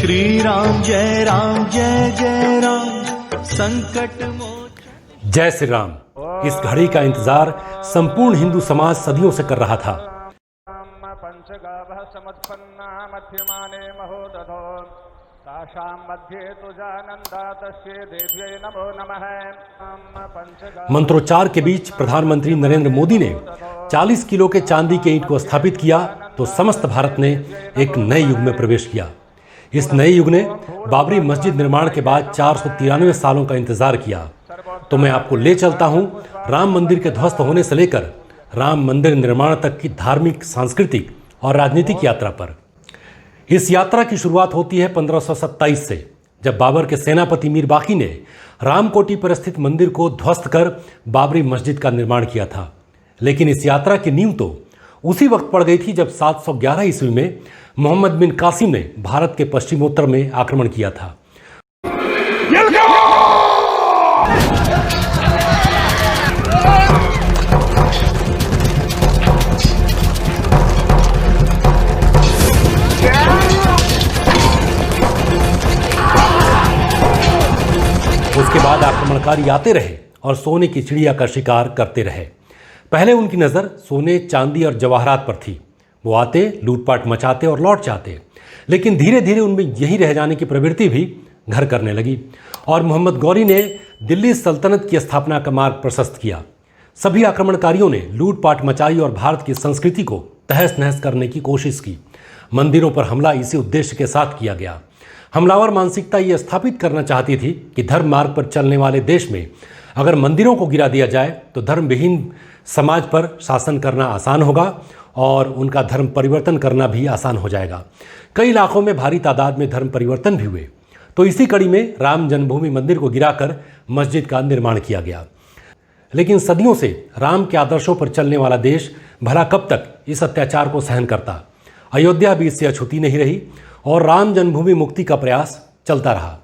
श्री राम जय जय राम संकट मोचन। जय श्री राम। इस घड़ी का इंतजार संपूर्ण हिंदू समाज सदियों से कर रहा था। मंत्रोच्चार के बीच प्रधानमंत्री नरेंद्र मोदी ने 40 किलो के चांदी के ईंट को स्थापित किया तो समस्त भारत ने एक नए युग में प्रवेश किया। इस नए युग ने बाबरी मस्जिद निर्माण के बाद 493 सालों का इंतजार किया। तो मैं आपको ले चलता हूं राम मंदिर के ध्वस्त होने से लेकर राम मंदिर निर्माण तक की धार्मिक, सांस्कृतिक और राजनीतिक यात्रा पर। इस यात्रा की शुरुआत होती है 1527 से, जब बाबर के सेनापति मीर बाकी ने रामकोटी पर स्थित मंदिर को ध्वस्त कर बाबरी मस्जिद का निर्माण किया था। लेकिन इस यात्रा की नींव तो उसी वक्त पड़ गई थी जब 711 ईस्वी में मोहम्मद बिन कासिम ने भारत के पश्चिमोत्तर में आक्रमण किया था। उसके बाद आक्रमणकारी आते रहे और सोने की चिड़िया का शिकार करते रहे। पहले उनकी नजर सोने, चांदी और जवाहरात पर थी। वो आते, लूटपाट मचाते और लौट जाते। लेकिन धीरे धीरे उनमें यही रह जाने की प्रवृत्ति भी घर करने लगी और मोहम्मद गौरी ने दिल्ली सल्तनत की स्थापना का मार्ग प्रशस्त किया। सभी आक्रमणकारियों ने लूटपाट मचाई और भारत की संस्कृति को तहस नहस करने की कोशिश की। मंदिरों पर हमला इसी उद्देश्य के साथ किया गया। हमलावर मानसिकता ये स्थापित करना चाहती थी कि धर्म मार्ग पर चलने वाले देश में अगर मंदिरों को गिरा दिया जाए तो धर्म विहीन समाज पर शासन करना आसान होगा और उनका धर्म परिवर्तन करना भी आसान हो जाएगा। कई इलाकों में भारी तादाद में धर्म परिवर्तन भी हुए। तो इसी कड़ी में राम जन्मभूमि मंदिर को गिराकर मस्जिद का निर्माण किया गया। लेकिन सदियों से राम के आदर्शों पर चलने वाला देश भला कब तक इस अत्याचार को सहन करता। अयोध्या भी इससे अछूती नहीं रही और राम जन्मभूमि मुक्ति का प्रयास चलता रहा।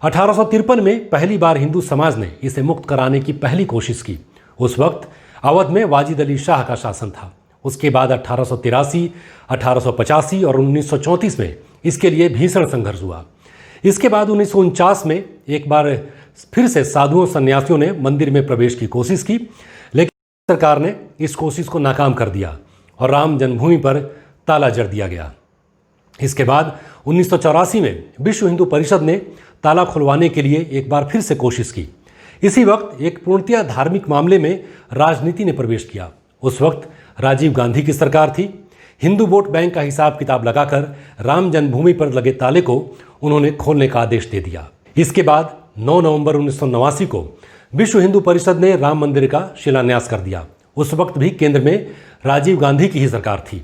1853 में पहली बार हिंदू समाज ने इसे मुक्त कराने की पहली कोशिश की। उस वक्त अवध में वाजिद अली शाह का शासन था। उसके बाद 1883, 1885 और 1934 में इसके लिए भीषण संघर्ष हुआ। इसके बाद 1949 में एक बार फिर से साधुओं, सन्यासियों ने मंदिर में प्रवेश की कोशिश की, लेकिन सरकार ने इस कोशिश को नाकाम कर दिया और राम जन्मभूमि पर ताला जड़ दिया गया। इसके बाद 1984 में विश्व हिंदू परिषद ने ताला खुलवाने के लिए एक बार फिर से कोशिश की। इसी वक्त एक पूर्णतया धार्मिक मामले में राजनीति ने प्रवेश किया। उस वक्त राजीव गांधी की सरकार थी। हिंदू वोट बैंक का हिसाब किताब लगाकर राम जन्मभूमि पर लगे ताले को उन्होंने खोलने का आदेश दे दिया। इसके बाद 9 नवंबर 1989 को विश्व हिंदू परिषद ने राम मंदिर का शिलान्यास कर दिया। उस वक्त भी केंद्र में राजीव गांधी की ही सरकार थी,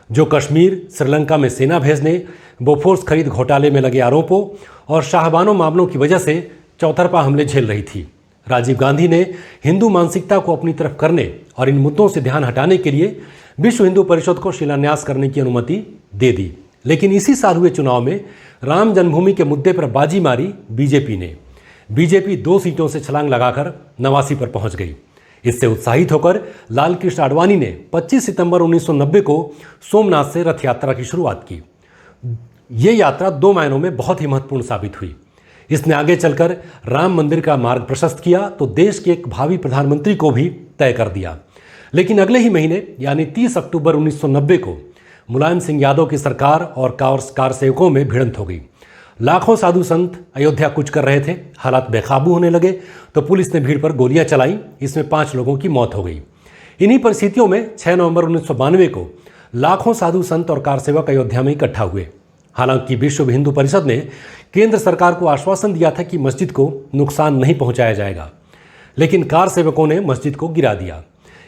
जो कश्मीर, श्रीलंका में सेना भेजने, बोफोर्स खरीद घोटाले में लगे आरोपों और शाहबानो मामलों की वजह से चौतरफा हमले झेल रही थी। राजीव गांधी ने हिंदू मानसिकता को अपनी तरफ करने और इन मुद्दों से ध्यान हटाने के लिए विश्व हिंदू परिषद को शिलान्यास करने की अनुमति दे दी। लेकिन इसी साल हुए चुनाव में राम जन्मभूमि के मुद्दे पर बाजी मारी बीजेपी ने। बीजेपी 2 सीटों से छलांग लगाकर 89 पर पहुंच गई। इससे उत्साहित होकर लाल कृष्ण आडवाणी ने 25 सितंबर 1990 को सोमनाथ से रथ यात्रा की शुरुआत की। ये यात्रा 2 मायनों में बहुत ही महत्वपूर्ण साबित हुई। इसने आगे चलकर राम मंदिर का मार्ग प्रशस्त किया तो देश के एक भावी प्रधानमंत्री को भी तय कर दिया। लेकिन अगले ही महीने यानी 30 अक्टूबर 1990 को मुलायम सिंह यादव की सरकार और कार सेवकों में भिड़ंत हो गई। लाखों साधु संत अयोध्या कूच कर रहे थे। हालात बेकाबू होने लगे तो पुलिस ने भीड़ पर गोलियां चलाई। इसमें 5 लोगों की मौत हो गई। इन्हीं परिस्थितियों में 6 नवंबर 1992 को लाखों साधु संत और कार सेवक अयोध्या में इकट्ठा हुए। हालांकि विश्व हिंदू परिषद ने केंद्र सरकार को आश्वासन दिया था कि मस्जिद को नुकसान नहीं पहुंचाया जाएगा, लेकिन कार सेवकों ने मस्जिद को गिरा दिया।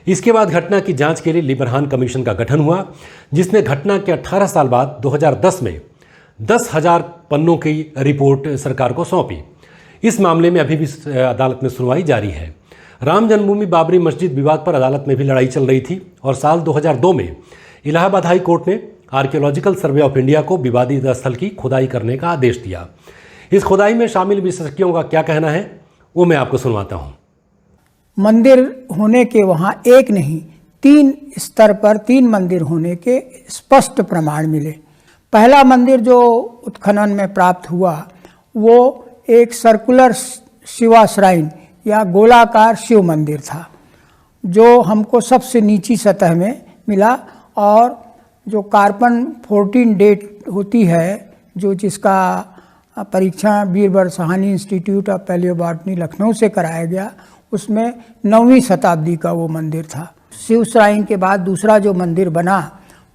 इसके बाद घटना की जांच के लिए लिबरहान कमीशन का गठन हुआ, जिसने घटना के 18 साल बाद 2010 में 10,000 पन्नों की रिपोर्ट सरकार को सौंपी। इस मामले में अभी भी अदालत में सुनवाई जारी है। राम जन्मभूमि बाबरी मस्जिद विवाद पर अदालत में भी लड़ाई चल रही थी और साल 2002 में इलाहाबाद हाई कोर्ट ने आर्कियोलॉजिकल सर्वे ऑफ इंडिया को विवादित स्थल की खुदाई करने का आदेश दिया। इस खुदाई में शामिल विशेषज्ञों का क्या कहना है वो मैं आपको सुनवाता हूं। मंदिर होने के वहां एक नहीं 3 स्तर पर 3 मंदिर होने के स्पष्ट प्रमाण मिले। पहला मंदिर जो उत्खनन में प्राप्त हुआ वो एक सर्कुलर शिवा श्राइन या गोलाकार शिव मंदिर था, जो हमको सबसे नीची सतह में मिला। और जो कार्बन 14 डेट होती है, जो जिसका परीक्षण Birbal Sahni institute of palaeobotany Lucknow से कराया गया, उसमें 9वीं शताब्दी का वो मंदिर था। शिव श्राइन के बाद दूसरा जो मंदिर बना,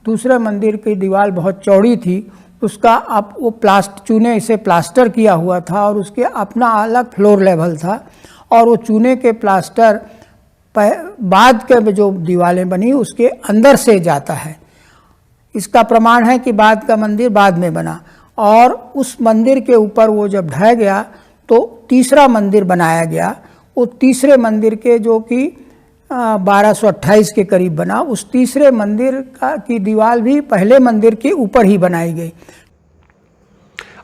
दूसरे मंदिर की दीवार बहुत चौड़ी थी, उसका अब वो चूने से प्लास्टर किया हुआ था और उसके अपना अलग फ्लोर लेवल था। और वो चूने के प्लास्टर बाद के जो दीवारें बनी उसके अंदर से जाता है। इसका प्रमाण है कि बाद का मंदिर बाद में बना। और उस मंदिर के ऊपर वो जब ढह गया तो तीसरा मंदिर बनाया गया। वो तीसरे मंदिर के जो कि 1228 के करीब बना, उस तीसरे मंदिर की दीवार भी पहले मंदिर के ऊपर ही बनाई गई।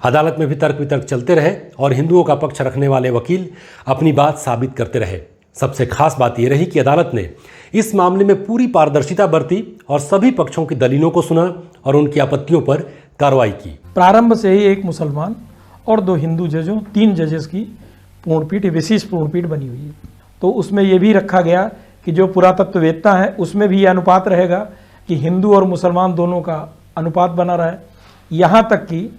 अदालत में भी तर्क वितर्क चलते रहे और हिंदुओं का पक्ष रखने वाले वकील अपनी बात साबित करते रहे। सबसे खास बात यह रही कि अदालत ने इस मामले में पूरी पारदर्शिता बरती और सभी पक्षों की दलीलों को सुना और उनकी आपत्तियों पर कार्रवाई की। प्रारंभ से ही एक मुसलमान और 2 हिंदू जजों, 3 जजेस की पूर्णपीठ, विशेष पूर्णपीठ बनी हुई है। तो उसमें यह भी रखा गया कि जो पुरातत्ववेत्ता है उसमें भी यह अनुपात रहेगा कि हिंदू और मुसलमान दोनों का अनुपात बना रहा है। यहाँ तक कि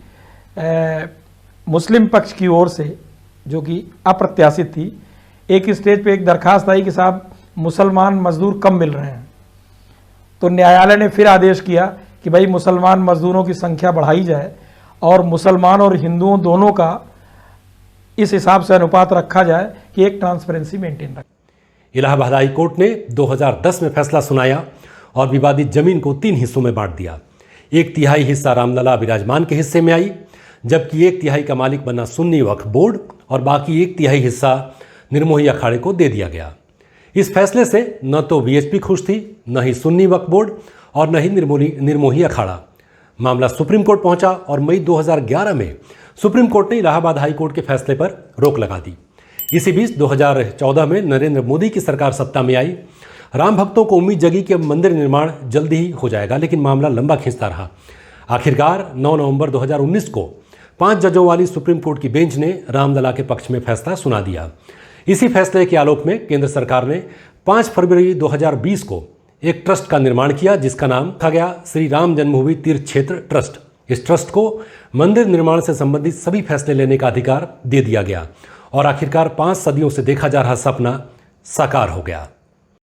मुस्लिम पक्ष की ओर से, जो कि अप्रत्याशित थी, एक स्टेज पे एक दरखास्त आई कि साहब मुसलमान मजदूर कम मिल रहे हैं। तो न्यायालय ने फिर आदेश किया कि भाई मुसलमान मजदूरों की संख्या बढ़ाई जाए और मुसलमान और हिंदुओं दोनों का इस हिसाब से अनुपात रखा जाए कि एक ट्रांसपेरेंसी मेंटेन रखे। इलाहाबाद हाई कोर्ट ने 2010 में फैसला सुनाया और विवादित जमीन को 3 हिस्सों में बांट दिया। 1/3 हिस्सा रामलला विराजमान के हिस्से में आई, जबकि 1/3 का मालिक बना सुन्नी वक्फ बोर्ड और बाकी 1/3 हिस्सा निर्मोही अखाड़े को दे दिया गया। इस फैसले से न तो वीएचपी खुश थी, न ही सुन्नी वक्फ बोर्ड और न ही निर्मोही अखाड़ा। मामला सुप्रीम कोर्ट पहुंचा और मई 2011 में सुप्रीम कोर्ट ने इलाहाबाद हाई कोर्ट के फैसले पर रोक लगा दी। इसी बीच 2014 में नरेंद्र मोदी की सरकार सत्ता में आई। राम भक्तों को उम्मीद जगी कि अब मंदिर निर्माण जल्दी ही हो जाएगा, लेकिन मामला लंबा खींचता रहा। आखिरकार 9 नवंबर 2019 को 5 जजों वाली सुप्रीम कोर्ट की बेंच ने रामलला के पक्ष में फैसला सुना दिया। इसी फैसले के आलोक में केंद्र सरकार ने 5 फरवरी 2020 को एक ट्रस्ट का निर्माण किया, जिसका नाम रखा गया श्री राम जन्मभूमि तीर्थ क्षेत्र ट्रस्ट। इस ट्रस्ट को मंदिर निर्माण से संबंधित सभी फैसले लेने का अधिकार दे दिया गया और आखिरकार 5 सदियों से देखा जा रहा सपना साकार हो गया।